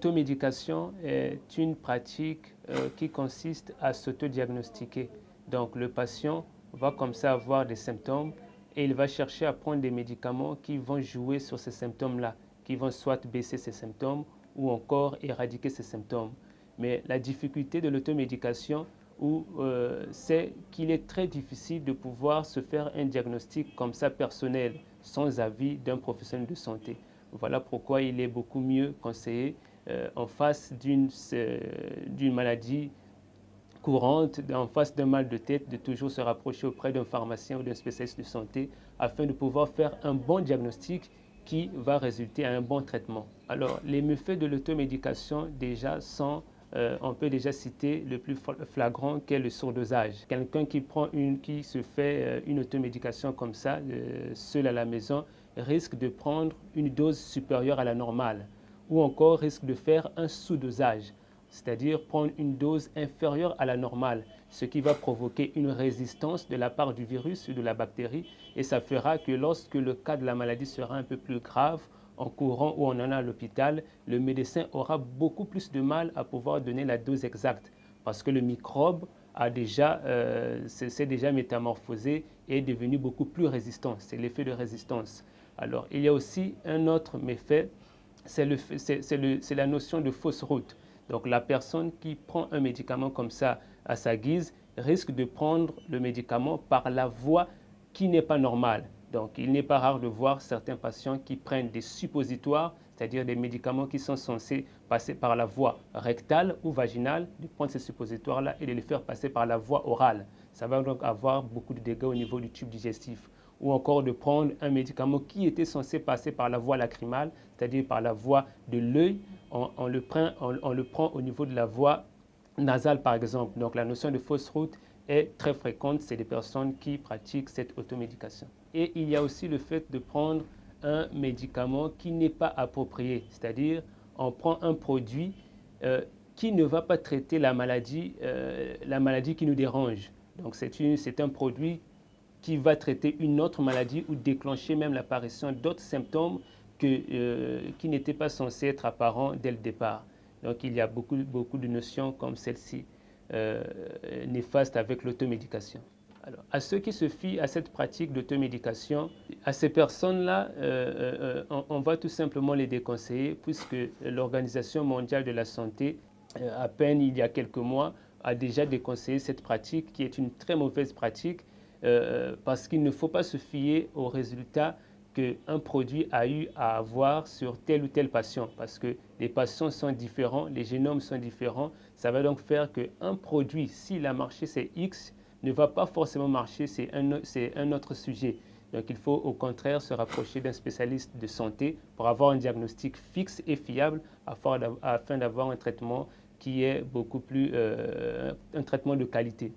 L'automédication est une pratique qui consiste à s'autodiagnostiquer. Donc le patient va comme ça avoir des symptômes et il va chercher à prendre des médicaments qui vont jouer sur ces symptômes-là, qui vont soit baisser ces symptômes ou encore éradiquer ces symptômes. Mais la difficulté de l'automédication, c'est qu'il est très difficile de pouvoir se faire un diagnostic comme ça personnel, sans avis d'un professionnel de santé. Voilà pourquoi il est beaucoup mieux conseillé en face d'une maladie courante, en face d'un mal de tête, de toujours se rapprocher auprès d'un pharmacien ou d'un spécialiste de santé afin de pouvoir faire un bon diagnostic qui va résulter à un bon traitement. Alors, les méfaits de l'automédication déjà sont on peut déjà citer le plus flagrant qu'est le surdosage. Quelqu'un qui se fait une automédication comme ça, seul à la maison, risque de prendre une dose supérieure à la normale ou encore risque de faire un sous-dosage, c'est-à-dire prendre une dose inférieure à la normale, ce qui va provoquer une résistance de la part du virus ou de la bactérie et ça fera que lorsque le cas de la maladie sera un peu plus grave, en courant ou on en a à l'hôpital, le médecin aura beaucoup plus de mal à pouvoir donner la dose exacte parce que le microbe s'est déjà métamorphosé et est devenu beaucoup plus résistant. C'est l'effet de résistance. Alors, il y a aussi un autre méfait, c'est la notion de fausse route. Donc, la personne qui prend un médicament comme ça à sa guise risque de prendre le médicament par la voie qui n'est pas normale. Donc, il n'est pas rare de voir certains patients qui prennent des suppositoires, c'est-à-dire des médicaments qui sont censés passer par la voie rectale ou vaginale, de prendre ces suppositoires-là et de les faire passer par la voie orale. Ça va donc avoir beaucoup de dégâts au niveau du tube digestif. Ou encore de prendre un médicament qui était censé passer par la voie lacrymale, c'est-à-dire par la voie de l'œil, on le prend au niveau de la voie nasale par exemple. Donc la notion de fausse route est très fréquente, c'est des personnes qui pratiquent cette automédication. Et il y a aussi le fait de prendre un médicament qui n'est pas approprié, c'est-à-dire on prend un produit qui ne va pas traiter la maladie qui nous dérange. Donc c'est un produit qui va traiter une autre maladie ou déclencher même l'apparition d'autres symptômes qui n'étaient pas censés être apparents dès le départ. Donc il y a beaucoup de notions comme celle-ci néfastes avec l'automédication. Alors, à ceux qui se fient à cette pratique d'automédication, à ces personnes-là, on va tout simplement les déconseiller puisque l'Organisation mondiale de la santé, à peine il y a quelques mois, a déjà déconseillé cette pratique qui est une très mauvaise pratique parce qu'il ne faut pas se fier aux résultats qu'un produit a eu à avoir sur tel ou tel patient parce que les patients sont différents, les génomes sont différents. Ça va donc faire qu'un produit, s'il a marché c'est X, ne va pas forcément marcher, c'est un autre sujet. Donc il faut au contraire se rapprocher d'un spécialiste de santé pour avoir un diagnostic fixe et fiable afin d'avoir un traitement qui est beaucoup plus un traitement de qualité.